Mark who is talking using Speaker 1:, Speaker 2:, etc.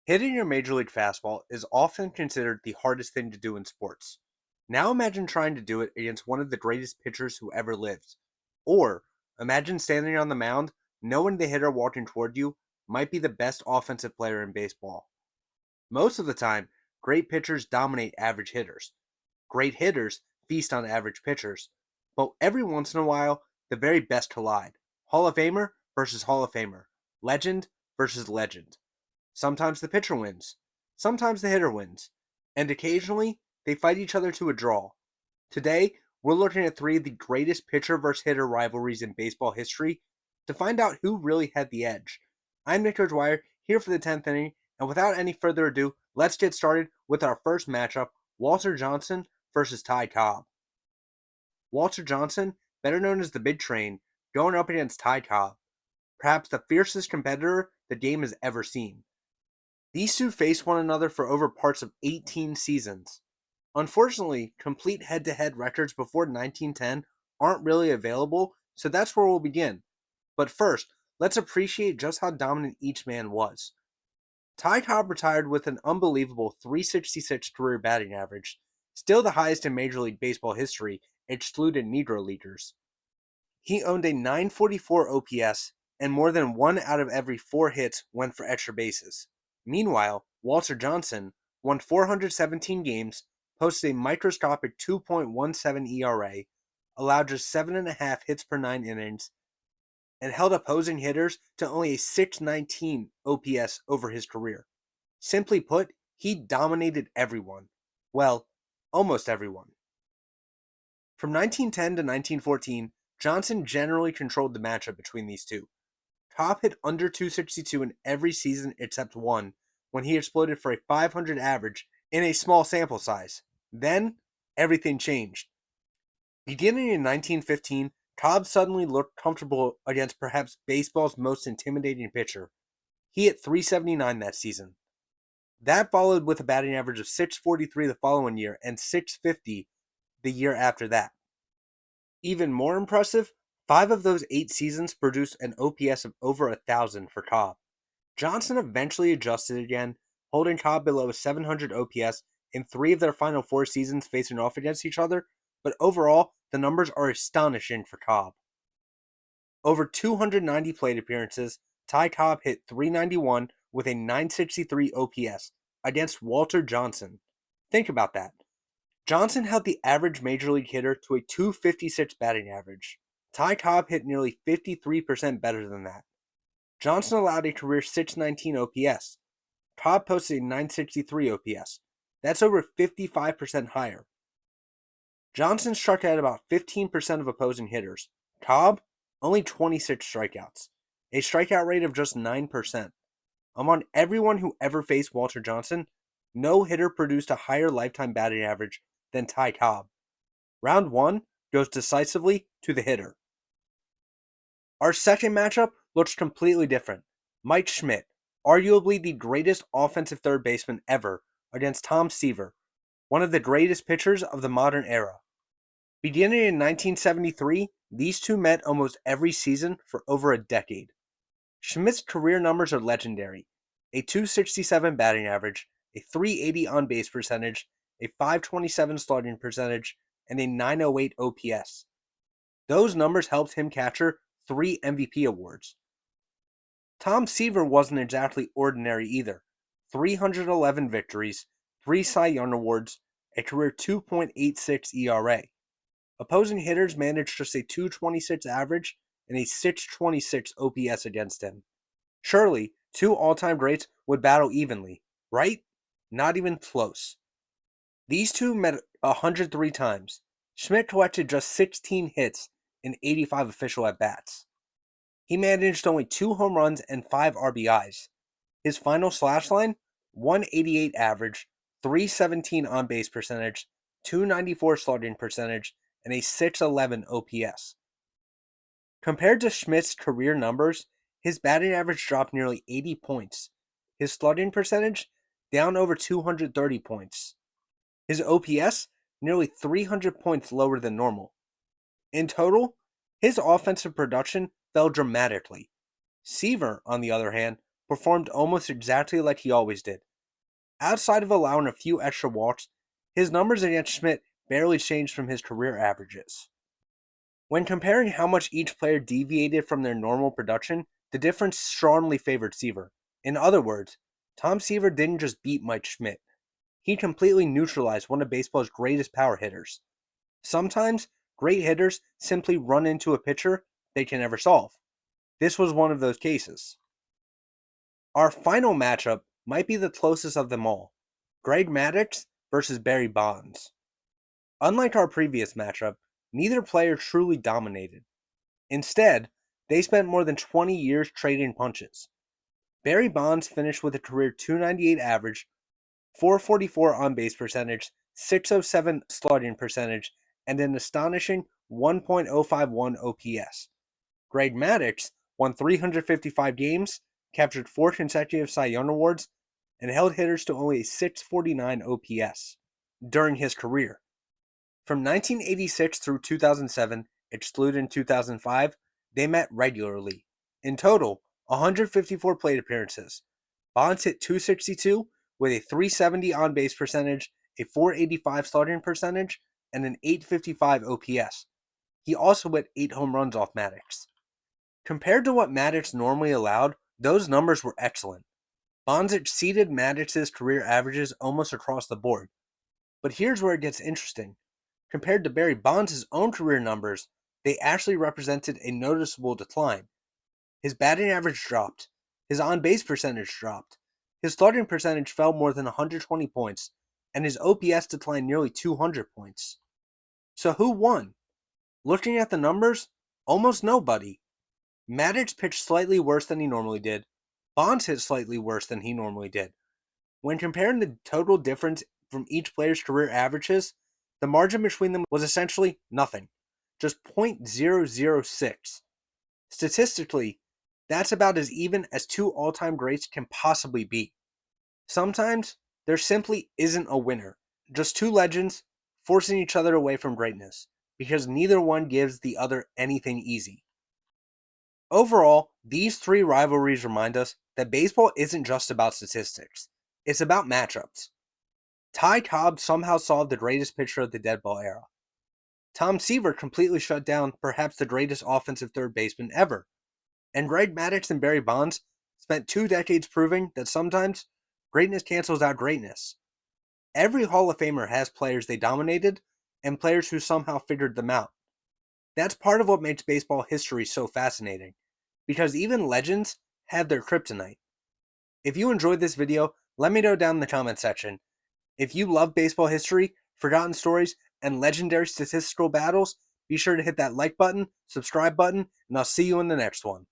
Speaker 1: Hitting your major league fastball is often considered the hardest thing to do in sports. Now imagine trying to do it against one of the greatest pitchers who ever lived. Or imagine standing on the mound knowing the hitter walking toward you might be the best offensive player in baseball. Most of the time, great pitchers dominate average hitters. Great hitters feast on average pitchers. But every once in a while, the very best collide. Hall of Famer versus Hall of Famer. Legend versus legend. Sometimes the pitcher wins. Sometimes the hitter wins. And occasionally, they fight each other to a draw. Today, we're looking at three of the greatest pitcher versus hitter rivalries in baseball history to find out who really had the edge. I'm Nick Dwyer, here for the 10th inning, and without any further ado, let's get started with our first matchup, Walter Johnson versus Ty Cobb. Walter Johnson, better known as the Big Train, going up against Ty Cobb, perhaps the fiercest competitor the game has ever seen. These two faced one another for over parts of 18 seasons. Unfortunately, complete head-to-head records before 1910 aren't really available, so that's where we'll begin. But first, let's appreciate just how dominant each man was. Ty Cobb retired with an unbelievable 366 career batting average, still the highest in Major League Baseball history, excluded Negro Leaguers. He owned a 944 OPS, and more than 1 out of every 4 hits went for extra bases. Meanwhile, Walter Johnson won 417 games, posted a microscopic 2.17 ERA, allowed just 7.5 hits per 9 innings, and held opposing hitters to only a 619 OPS over his career. Simply put, he dominated everyone. Well, almost everyone. From 1910 to 1914, Johnson generally controlled the matchup between these two. Cobb hit under 262 in every season except one, when he exploded for a 500 average in a small sample size. Then, everything changed. Beginning in 1915, Cobb suddenly looked comfortable against perhaps baseball's most intimidating pitcher. He hit 379 that season. That followed with a batting average of 643 the following year and 650 the year after that. Even more impressive, 5 of those 8 seasons produced an OPS of over 1,000 for Cobb. Johnson eventually adjusted again, holding Cobb below a 700 OPS in 3 of their final 4 seasons facing off against each other, but overall, the numbers are astonishing for Cobb. Over 290 plate appearances, Ty Cobb hit 391 with a 963 OPS against Walter Johnson. Think about that. Johnson held the average major league hitter to a 256 batting average. Ty Cobb hit nearly 53% better than that. Johnson allowed a career 619 OPS. Cobb posted a 963 OPS. That's over 55% higher. Johnson struck out about 15% of opposing hitters. Cobb, only 26 strikeouts. A strikeout rate of just 9%. Among everyone who ever faced Walter Johnson, no hitter produced a higher lifetime batting average than Ty Cobb. Round 1 goes decisively to the hitter. Our second matchup looks completely different. Mike Schmidt, arguably the greatest offensive third baseman ever, against Tom Seaver, one of the greatest pitchers of the modern era. Beginning in 1973, these two met almost every season for over a decade. Schmidt's career numbers are legendary: a 267 batting average, a 380 on base percentage, a 527 slugging percentage, and a 908 OPS. Those numbers helped him capture 3 MVP awards. Tom Seaver wasn't exactly ordinary either. 311 victories, 3 Cy Young awards, a career 2.86 ERA. Opposing hitters managed just a 226 average and a 626 OPS against him. Surely, 2 all-time greats would battle evenly, right? Not even close. These two met 103 times. Schmidt collected just 16 hits in 85 official at-bats. He managed only 2 home runs and 5 RBIs. His final slash line, 188 average, 317 on base percentage, 294 slugging percentage, and a 611 OPS. Compared to Schmidt's career numbers, his batting average dropped nearly 80 points. His slugging percentage, down over 230 points. His OPS, nearly 300 points lower than normal. In total, his offensive production fell dramatically. Seaver, on the other hand, performed almost exactly like he always did. Outside of allowing a few extra walks, his numbers against Schmidt barely changed from his career averages. When comparing how much each player deviated from their normal production, the difference strongly favored Seaver. In other words, Tom Seaver didn't just beat Mike Schmidt, he completely neutralized one of baseball's greatest power hitters. Sometimes, great hitters simply run into a pitcher they can never solve. This was one of those cases. Our final matchup might be the closest of them all, Greg Maddux versus Barry Bonds. Unlike our previous matchup, neither player truly dominated. Instead, they spent more than 20 years trading punches. Barry Bonds finished with a career .298 average, .444 on-base percentage, .607 slugging percentage, and an astonishing 1.051 OPS. Greg Maddux won 355 games, captured 4 consecutive Cy Young Awards, and held hitters to only a .649 OPS during his career. From 1986 through 2007, excluding 2005, they met regularly. In total, 154 plate appearances. Bonds hit .262 with a .370 on-base percentage, a .485 slugging percentage, and an .855 OPS. He also hit 8 home runs off Maddux. Compared to what Maddux normally allowed, those numbers were excellent. Bonds exceeded Maddux's career averages almost across the board. But here's where it gets interesting. Compared to Barry Bonds' own career numbers, they actually represented a noticeable decline. His batting average dropped, his on-base percentage dropped, his slugging percentage fell more than 120 points, and his OPS declined nearly 200 points. So who won? Looking at the numbers, almost nobody. Maddux pitched slightly worse than he normally did. Bonds hit slightly worse than he normally did. When comparing the total difference from each player's career averages, the margin between them was essentially nothing, just .006. Statistically, that's about as even as 2 all-time greats can possibly be. Sometimes, there simply isn't a winner, just 2 legends forcing each other away from greatness, because neither one gives the other anything easy. Overall, these 3 rivalries remind us that baseball isn't just about statistics, it's about matchups. Cobb somehow solved the greatest pitcher of the Deadball Era. Tom Seaver completely shut down perhaps the greatest offensive third baseman ever. And Greg Maddux and Barry Bonds spent 2 decades proving that sometimes greatness cancels out greatness. Every Hall of Famer has players they dominated and players who somehow figured them out. That's part of what makes baseball history so fascinating, because even legends have their kryptonite. If you enjoyed this video, let me know down in the comment section. If you love baseball history, forgotten stories, and legendary statistical battles, be sure to hit that like button, subscribe button, and I'll see you in the next one.